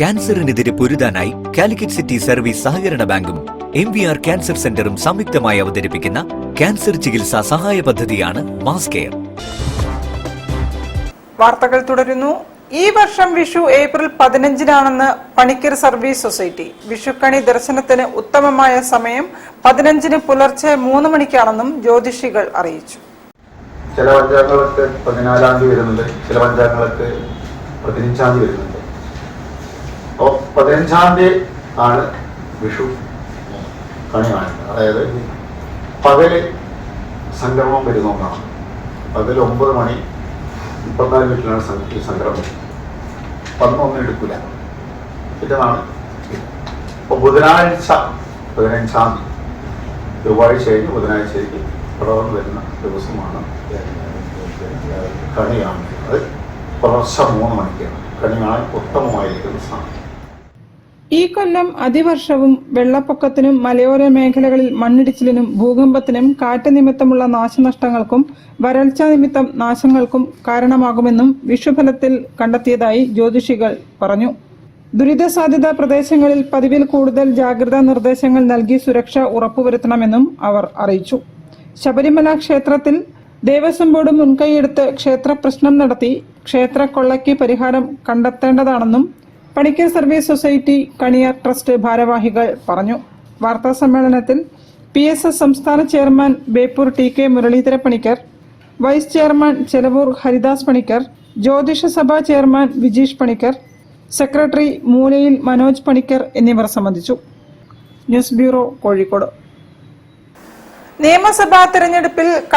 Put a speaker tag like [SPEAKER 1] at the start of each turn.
[SPEAKER 1] ക്യാൻസറിനെതിരെ പൊരുതാനായി Calicut city service സഹകരണ ബാങ്കും MVR cancer സെന്ററും സംയുക്തമായി അവതരിപ്പിക്കുന്ന ക്യാൻസർ ചികിത്സാ സഹായ പദ്ധതിയാണ് മാസ് കെയർ.
[SPEAKER 2] വാർത്തകൾ തുടരുന്നു. ഈ വർഷം വിഷു ഏപ്രിൽ 15-നാണെന്ന് പണിക്കർ സർവീസ് സൊസൈറ്റി. വിഷുക്കണി ദർശനത്തിന് ഉത്തമമായ സമയം 15-ന് പുലർച്ചെ 3 മണിക്കാണെന്നും ജ്യോതിഷികൾ അറിയിച്ചു.
[SPEAKER 3] ചില പഞ്ചാംഗങ്ങൾക്ക് 14-ാം തീയതി വരുന്നുണ്ട്, ചില പഞ്ചാംഗങ്ങൾക്ക് 15-ാം തീയതി വരുന്നുണ്ട്. അപ്പോൾ 15-ാം തീയതി ആണ് വിഷു കണി കാണുന്നത്. അതായത് പകല് സംക്രമം വരുന്നതാണ്. പകൽ 9 മണി 34 മിനിറ്റിലാണ് ഈ സംക്രമം. 11 എടുക്കില്ല. പിറ്റേന്നാണ്. അപ്പോൾ ബുധനാഴ്ച 15-ാം തീയതി, ചൊവ്വാഴ്ച കഴിഞ്ഞ് ബുധനാഴ്ചയ്ക്ക് പ്രവർത്തനം വരുന്ന ദിവസമാണ് കണി കാണുന്നത്. പുലർച്ചെ 3 മണിക്കാണ് കണി കാണാൻ ഉത്തമമായിരിക്കുന്ന സമയം.
[SPEAKER 2] ഈ കൊല്ലം അതിവർഷവും വെള്ളപ്പൊക്കത്തിനും മലയോര മേഖലകളിൽ മണ്ണിടിച്ചിലിനും ഭൂകമ്പത്തിനും കാറ്റ് നിമിത്തമുള്ള നാശനഷ്ടങ്ങൾക്കും വരൾച്ച നിമിത്തം നാശങ്ങൾക്കും കാരണമാകുമെന്നും വിഷുഫലത്തിൽ കണ്ടെത്തിയതായി ജ്യോതിഷികൾ പറഞ്ഞു. ദുരിതസാധ്യത പ്രദേശങ്ങളിൽ പതിവിൽ കൂടുതൽ ജാഗ്രതാ നിർദ്ദേശങ്ങൾ നൽകി സുരക്ഷ ഉറപ്പുവരുത്തണമെന്നും അവർ അറിയിച്ചു. ശബരിമല ക്ഷേത്രത്തിൽ ദേവസ്വം ബോർഡ് മുൻകൈയെടുത്ത് ക്ഷേത്ര പ്രശ്നം നടത്തി ക്ഷേത്ര കൊള്ളയ്ക്ക് പരിഹാരം കണ്ടെത്തേണ്ടതാണെന്നും Panicker service society Kaniyar trust ഭാരവാഹികൾ പറഞ്ഞു. വാർത്താ സമ്മേളനത്തിൽ PSS സംസ്ഥാന chairman Beypore TK Muraleedhara Panicker, vice chairman Chelavoor Haridas Panicker, ജ്യോതിഷ സഭാ ചെയർമാൻ വിജീഷ് പണിക്കർ, സെക്രട്ടറി മൂലയിൽ മനോജ് പണിക്കർ എന്നിവർ സംബന്ധിച്ചു. News bureau, Kozhikode. നിയമസഭാ തെരഞ്ഞെടുപ്പിൽ